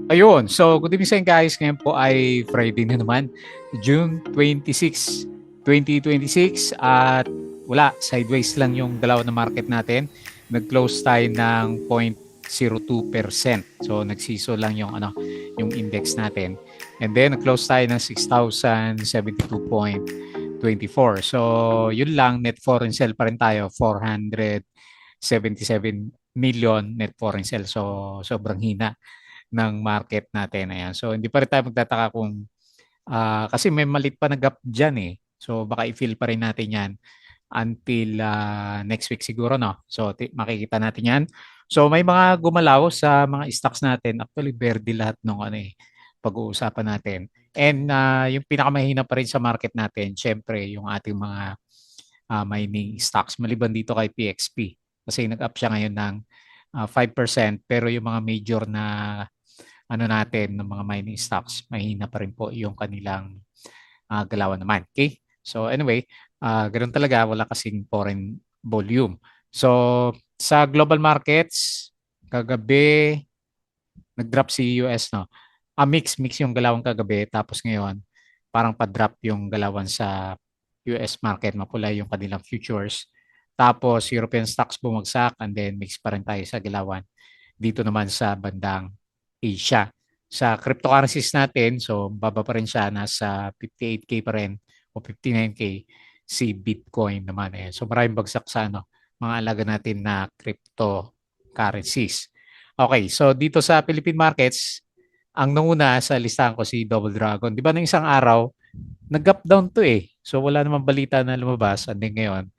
Ayun, so good evening sa inyo guys. Ngayon po ay Friday na naman, June 26, 2026 at wala, sideways lang yung dalawa na market natin. Nag-close tayo ng 0.02%. So nagsiso lang yung yung index natin. And then nag-close tayo ng 6,072.24. So yun lang, net foreign sale pa rin tayo, 477 million net foreign sale. So sobrang hina ng market natin. Ayan. So, hindi pa rin tayo magtataka kung, kasi may malit pa na gap dyan eh. So, baka i-fill pa rin natin yan until next week siguro, no? So, makikita natin yan. So, may mga gumalaw sa mga stocks natin. Actually, verde lahat ng pag-uusapan natin. And yung pinakamahina pa rin sa market natin, syempre, yung ating mga mining stocks. Maliban dito kay PXP. Kasi nag-up siya ngayon ng 5%, pero yung mga major na natin ng mga mining stocks, mahina pa rin po yung kanilang galawan naman. Okay? So anyway, ganoon talaga, wala kasing foreign volume. So sa global markets, kagabi, nag-drop si US, no? Mix yung galawan kagabi, tapos ngayon, parang pa-drop yung galawan sa US market, mapula yung kanilang futures. Tapos European stocks bumagsak and then mix pa rin tayo sa galawan dito naman sa bandang Asia. Sa cryptocurrencies natin, so baba pa rin siya, nasa 58K pa rin o 59K si Bitcoin naman. Ayan. So maraming bagsak sa mga alaga natin na cryptocurrencies. Okay, so dito sa Philippine markets, ang nanguna sa listahan ko si Double Dragon. Di ba nung isang araw, nag-gap down to eh. So wala namang balita na lumabas. And then ngayon,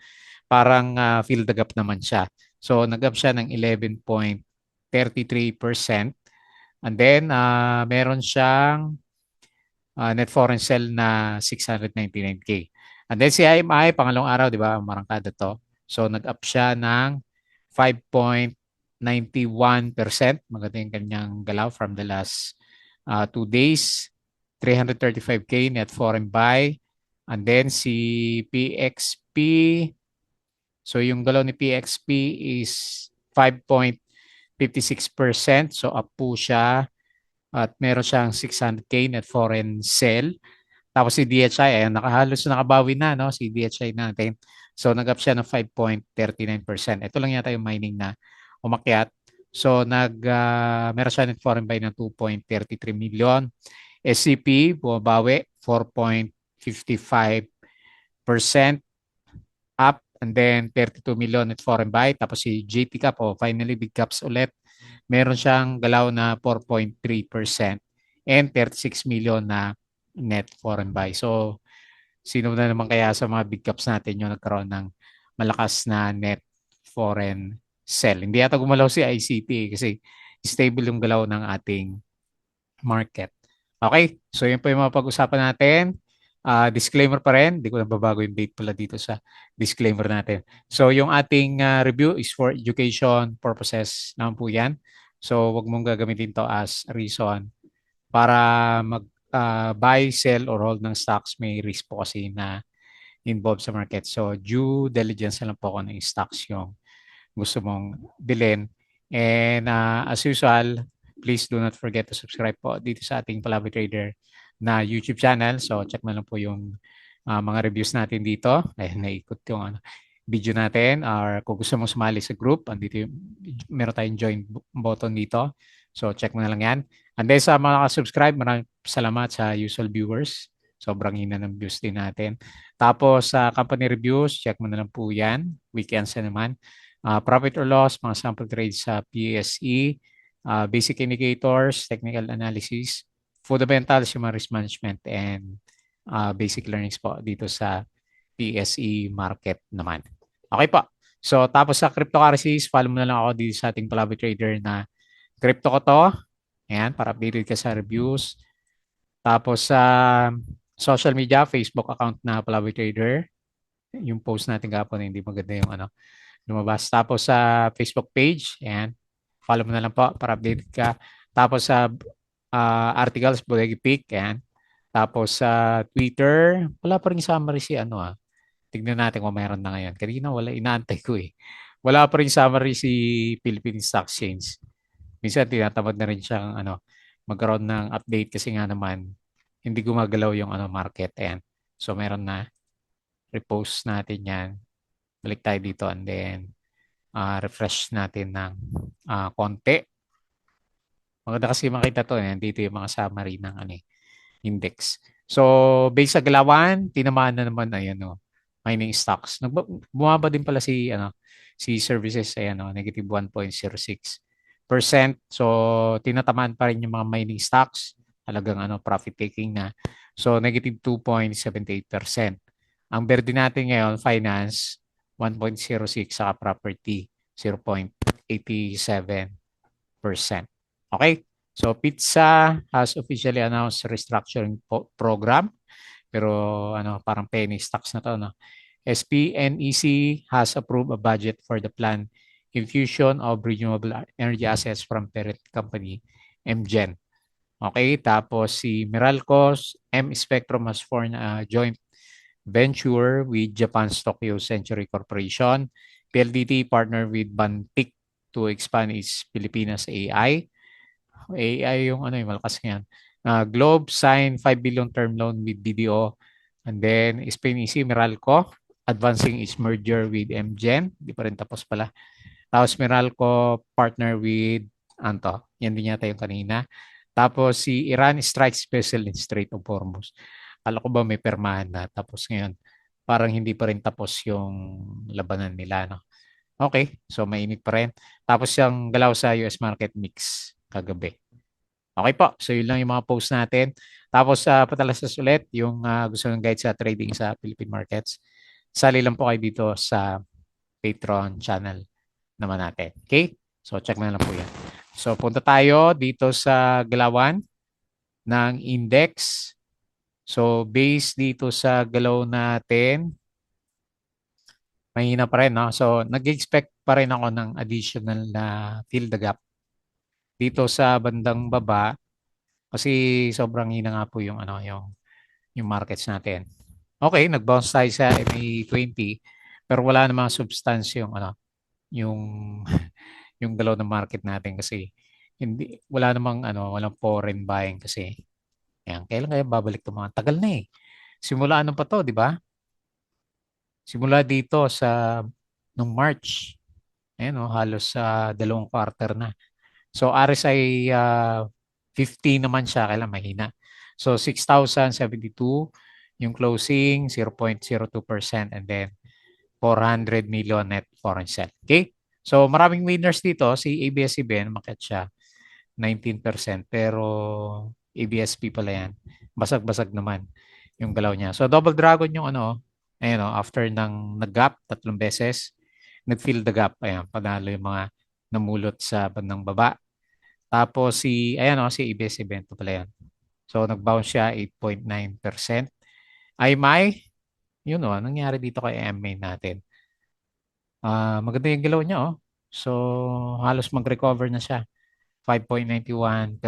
parang fill the gap naman siya. So nag-up siya ng 11.33%. And then meron siyang net foreign sale na 699K. And then si IMI, pangalawang araw, di ba, marangkada to. So nag-up siya ng 5.91%. Maganda yung kanyang galaw from the last 2 days. 335K net foreign buy. And then si PXP, so yung galaw ni PXP is 5.56%. So up po siya at meron siyang 600K net foreign sale. Tapos si DHI, ayun, nakahalos nakabawi na, no? Si DHI natin. So nag-up siya ng 5.39%. Ito lang yata yung mining na umakyat. So meron siya net foreign buy ng 2.33 million. SCP, bumabawi, 4.55% up, and then 32 million net foreign buy. Tapos si JP Cap, finally big caps ulit. Meron siyang galaw na 4.3% and 36 million na net foreign buy. So, sino na naman kaya sa mga big caps natin yung nagkaroon ng malakas na net foreign sell? Hindi yata gumalaw si ICT kasi stable yung galaw ng ating market. Okay, so yun po yung mga pag-usapan natin. Disclaimer pa rin, hindi ko nababago yung date pala dito sa disclaimer natin. So yung ating review is for education purposes naman po yan. So wag mong gagamitin to as reason para buy, sell, or hold ng stocks. May risk po kasi na involved sa market. So due diligence na lang po kung ng stocks yung gusto mong bilhin. And as usual, please do not forget to subscribe po dito sa ating Palaboy Trader na YouTube channel. So check mo lang po yung mga reviews natin dito. Ay, naikot yung video natin. Or kung gusto mong sumali sa group, andito meron tayong join button dito. So check mo na lang yan. And then sa mga subscribe, maraming salamat sa usual viewers. Sobrang hina ng views din natin. Tapos sa company reviews, check mo na lang po yan. Weekends na naman. Profit or loss, mga sample trades sa PSE, basic indicators, technical analysis, fundamentals, human risk management, and basic learnings po dito sa PSE market naman. Okay po. So, tapos sa cryptocurrencies, follow mo na lang ako dito sa ating Palaboy Trader na crypto ko to. Ayan, para updated ka sa reviews. Tapos sa social media, Facebook account na Palaboy Trader. Yung post natin kapon, hindi maganda yung lumabas. Tapos sa Facebook page, ayan, follow mo na lang po para update ka. Tapos sa articles, Bodegi Pick, ayan. Tapos sa Twitter, wala pa rin summary si Tignan natin kung meron na ngayon. Kanina wala, inaantay ko eh. Wala pa rin summary si Philippine Stock Exchange. Minsan tinatamad na rin siyang magkaroon ng update kasi nga naman hindi gumagalaw yung market. Ayan. So meron na. Repost natin yan. Balik tayo dito and then refresh natin ng konti. Maganda kasi makita to. Ayan, dito yung mga summary ng index. So, based sa galawan, tinamaan na naman ayan mining stocks. Bumaba din pala si services ayan negative 1.06%. So, tinatamaan pa rin yung mga mining stocks. Talagang profit taking na. So, negative 2.78%. Ang berde natin ngayon, finance 1.06 saka property 0.87%. Okay? So Pizza has officially announced restructuring program pero parang penny stocks na to no. SPNEC has approved a budget for the planned infusion of renewable energy assets from parent company MGen. Okay, tapos si Meralco M Spectrum has formed a joint venture with Japan's Tokyo Century Corporation. PLDT partnered with Bantic to expand its Pilipinas AI. AI yung yung malakas yan. Globe signed 5 billion term loan with BDO. And then Spain Easy Meralco advancing its merger with MGen. Di pa rin tapos pala. Tapos Meralco partner with Anto. Yan din yata yung kanina. Tapos si Iran strikes vessel in Strait of Hormuz. Kala ko ba may permahan na. Tapos ngayon, parang hindi pa rin tapos yung labanan nila. No? Okay, so mainit pa rin. Tapos yung galaw sa US market mix kagabi. Okay po, so yun lang yung mga post natin. Tapos patalastas ulit yung gusto ng guide sa trading sa Philippine markets. Sali lang po kayo dito sa Patreon channel naman natin. Okay? So check na lang po yan. So punta tayo dito sa galawan ng index. So based dito sa galaw natin, mahina pa rin. No? So nag-expect pa rin ako ng additional na fill the gap dito sa bandang baba kasi sobrang hina nga po yung yung markets natin. Okay, nag-bounce tayo sa MA20 pero wala namang substance yung yung yung galaw ng market natin kasi hindi wala namang walang foreign buying kasi. Yan, kailan kaya babalik 'tong mga tagal na eh. Simula ano pa 'to, di ba? Simula dito sa nung March. Ayan halos sa dalawang quarter na. So RSI 50 naman siya, kailan mahina. So 6,072 yung closing, 0.02% and then 400 million net foreign sale. Okay? So maraming winners dito. Si ABS-CBN, umakyat siya 19%. Pero ABSP pala yan. Basag-basag naman yung galaw niya. So double dragon yung ayun after ng nag-gap 3 beses, nag-fill the gap. Ayan, panalo yung mga namulot sa bandang baba. Tapos si ABS-CBN to pala yan. So nag-bounce siya 8.9%. IMI, yun nangyari dito kay MA natin. Maganda yung galaw niya So halos mag-recover na siya. 5.91%.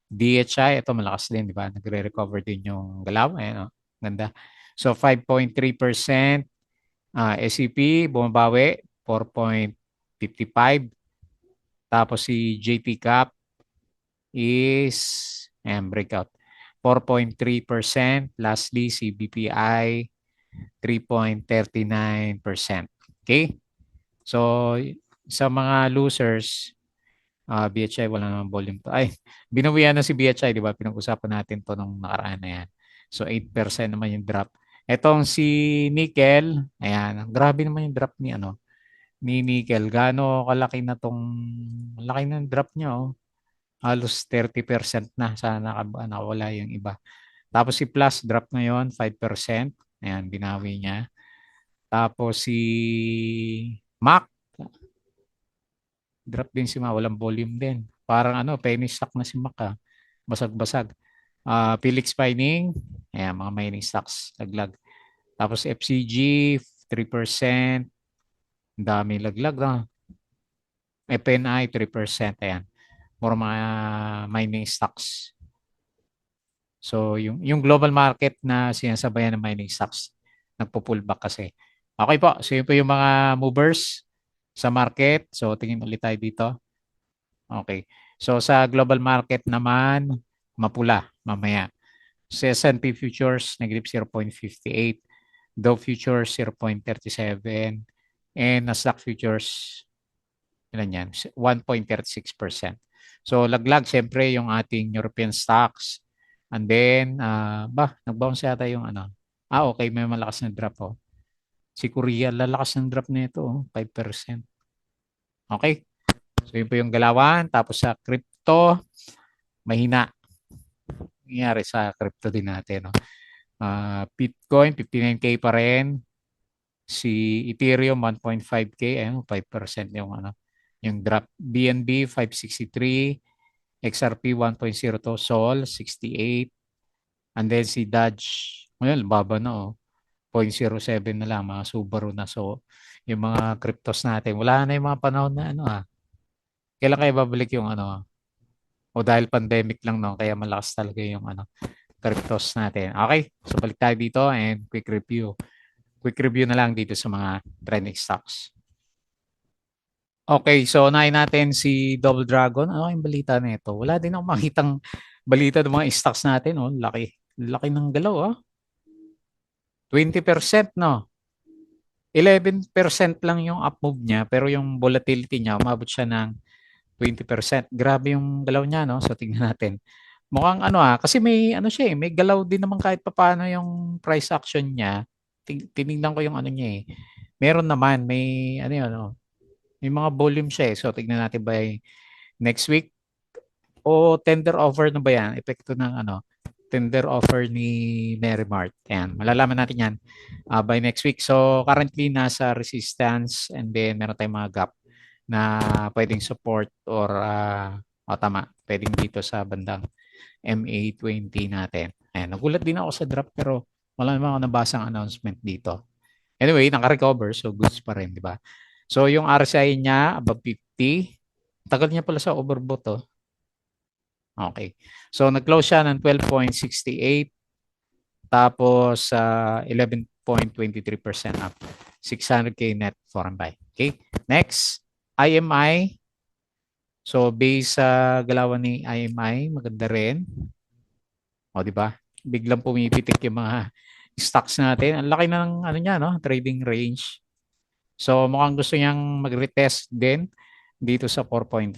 DHI, ito malakas din, di ba? Nagre-recover din yung galaw. Ayan, ganda. So 5.3%. SCP, bumabawi, 4.55. Tapos si JP Cap is breakout. 4.3%. Lastly, si BPI, 3.39%. Okay? So, sa mga losers, BHI wala namang volume to. Ay, binawian na si BHI, di ba? Pinag-usapan natin to nung nakaraan na yan. So, 8% naman yung drop. Etong si Nickel, ayan, grabe naman yung drop ni Nickel. Gaano kalaki na laki ng drop niya, Halos 30% na. Sana nakawala yung iba. Tapos si Plus, drop ngayon, 5%. Ayan, binawi niya. Tapos si Mac, drop din si Mac. Walang volume din. Parang penny stock na si Mac, Basag-basag. Felix Mining, ayan, mga mining stocks, laglag. Tapos FCG, 3%. Ang dami laglag, FNI, 3%. Ayan. More mga mining stocks. So, yung global market na sinasabayan ng mining stocks, nagpo-pullback kasi. Okay po. So, yun po yung mga movers sa market. So, tingin ulit tayo dito. Okay. So sa global market naman, mapula mamaya. Sa S&P futures, negative 0.58. Dow futures, 0.37. And Nasdaq futures, ilan yan? 1.36%. So laglag, syempre, yung ating European stocks. And then, nag-bounce yata yung ano. Okay, may malakas na drop, oh. Si Korea, lalakas ng drop nito, oh, 5%. Okay? So yun po yung galawan. Tapos sa crypto, mahina. Nangyari sa crypto din natin, no? Bitcoin, 59K pa rin. Si Ethereum, 1.5K. Ayun, 5% yung ano, yung drop. BNB, 563. XRP, 1.02. Sol, 68. And then si Dodge, ngayon, baba na, oh. 0.07 na lang, mga Subaru na. So, yung mga cryptos natin, wala na yung mga panahon na ano, kailan kayo babalik yung ano, o dahil pandemic lang, no, kaya malakas talaga yung ano, cryptos natin. Okay, so balik tayo dito and quick review. Quick review na lang dito sa mga trending stocks. Okay, so unahin natin si Double Dragon. Ano yung balita nito? Wala din akong makitang balita ng mga stocks natin. Oh. Laki. Laki ng galaw. Oh. 20%, no? 11% lang yung up move niya, pero yung volatility niya, umabot siya ng 20%. Grabe yung galaw niya, no? So tingnan natin. Mukhang ano kasi may ano siya may galaw din naman kahit papaano yung price action niya. Tinignan ko yung ano niya eh. Meron naman, may ano yun, may mga volume siya eh. So tignan natin by next week o tender offer na ba yan? Epekto ng ano, tender offer ni Merrimart. Ayan, malalaman natin yan by next week. So currently nasa resistance and then meron tayong mga gap na pwedeng support or tama, pwedeng dito sa bandang MA20 natin. Ayan, nagulat din ako sa drop pero wala naman ako nabasang announcement dito. Anyway, naka-recover so goods pa rin, di ba? So yung RSI niya above 50, tagal niya pala sa overbought to. Okay. So nag-close siya ng 12.68 tapos 11.23% up. 600K net foreign buy. Okay. Next, IMI. So base sa galawan ni IMI, maganda rin. O, di ba? Biglang pumipitik yung mga stocks natin. Ang laki ng ano niya, no? Trading range. So, mukhang gusto niyang mag-retest din dito sa 4.5.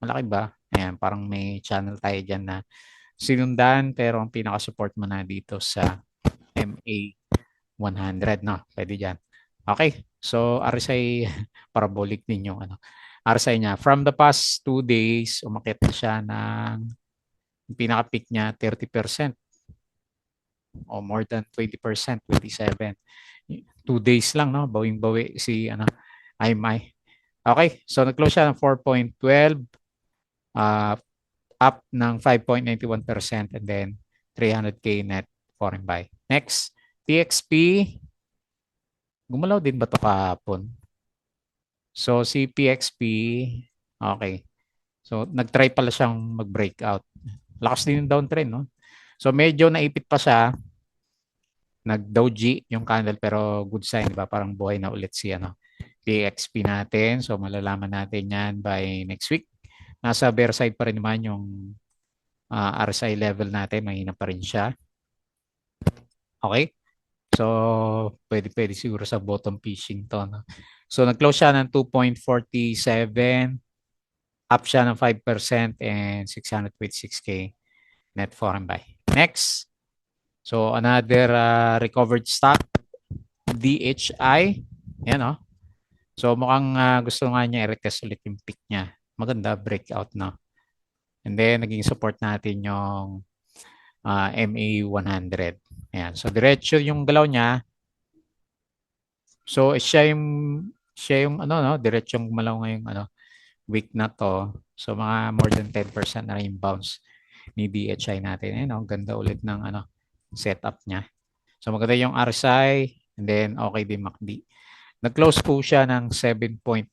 Malaki ba? Ayan, parang may channel tayo dyan na sinundan pero ang pinaka-support mo na dito sa MA 100, no? Pwede dyan. Okay. So, RSI parabolic din yung ano. RSI niya. From the past 2 days, umakit na siya ng pinaka-peak niya 30% o more than 20%, 27. 2 days lang, no? Bawing-bawi si ano, IMI. Okay, so nag-close siya ng 4.12, uh, up ng 5.91% and then 300K net foreign buy. Next, TXP, gumalaw din ba ito kahapon? So si PXP, okay. So nag-try pala siyang mag-breakout. Lakas din yung downtrend, no? So medyo naipit pa siya, nag-doji yung candle pero good sign, di ba? Parang buhay na ulit si ano, PXP natin. So malalaman natin yan by next week. Nasa bear side pa rin naman yung RSI level natin. Mahina pa rin siya. Okay? So pwede siguro sa bottom fishing to. No? So nag-close siya ng 2.47, up siya ng 5% and 626K net foreign buy. Next. So another recovered stock, DHI. Yan, oh. So mukhang gusto nga niya i-retest ulit yung peak niya. Maganda breakout, no? And then naging support natin yung MA 100. Ayan. So diretso yung galaw niya. So siya yung ano, no, diretsong gumalaw ngayong ano week na to. So mga more than 10% na rin yung bounce ni DHI natin. Ayun, oh, ganda ulit ng ano setup niya. So maganda yung RSI and then okay din MACD. Nag-close po siya ng 7.9,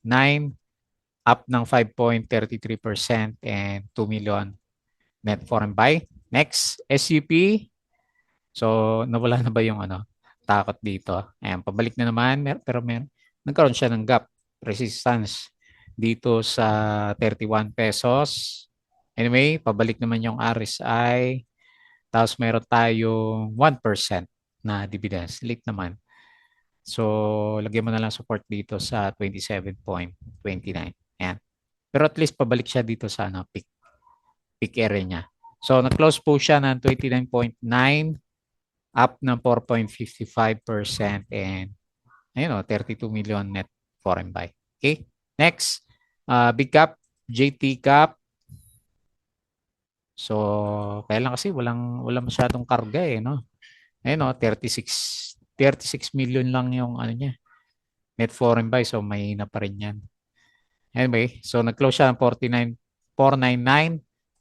up ng 5.33% and 2 million net foreign buy. Next, SUP. So nawala na ba yung ano takot dito? Ayan, pabalik na naman pero nagkaroon siya ng gap resistance dito sa 31 pesos. Anyway, pabalik naman yung RSI. Tapos meron tayong 1% na dividends. Late naman. So, lagyan mo na lang support dito sa 27.29. Ayan. Pero at least pabalik siya dito sa peak area niya. So, nag-close po siya ng 29.9, up ng 4.55%, and ayun o, 32 million net foreign buy. Okay? Next, big cap, JT cap. So, kaya lang kasi walang masyadong karga eh, no? Ayun o, 36 million lang yung ano niya, net foreign buy. So, may na pa rin yan. Anyway, so nag-close siya ng 499,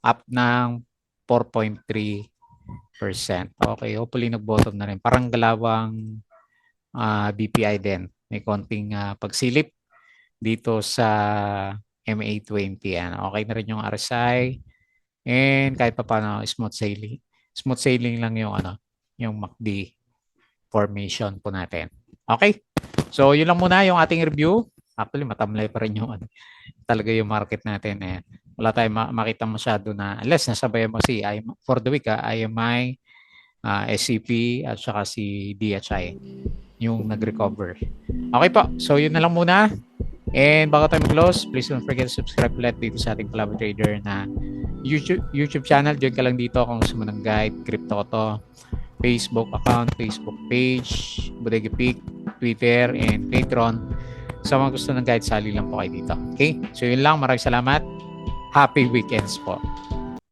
up ng 4.3%. Okay, hopefully nag-bottom na rin. Parang galawang BPI din. May konting pagsilip dito sa MA20. Okay na rin yung RSI. And kahit pa paano, smooth sailing. Smooth sailing lang yung yung MACD formation po natin. Okay? So, yun lang muna yung ating review. Actually, matamlay pa rin yung talaga yung market natin. Wala tayong makita masyado na unless nasabayan mo si for the week, IMI, SCP, at saka si DHI yung nag-recover. Okay po. So, yun na lang muna. And bago tayo mag-close, please don't forget to subscribe ulit dito sa ating Palabra Trader na YouTube channel. Join ka lang dito kung gusto mo ng guide, crypto to, Facebook account, Facebook page, Bodega Peak, Twitter, and Patreon. Sa mga gusto ng guide, sali lang po kayo dito. Okay? So yun lang. Maraming salamat. Happy weekends po.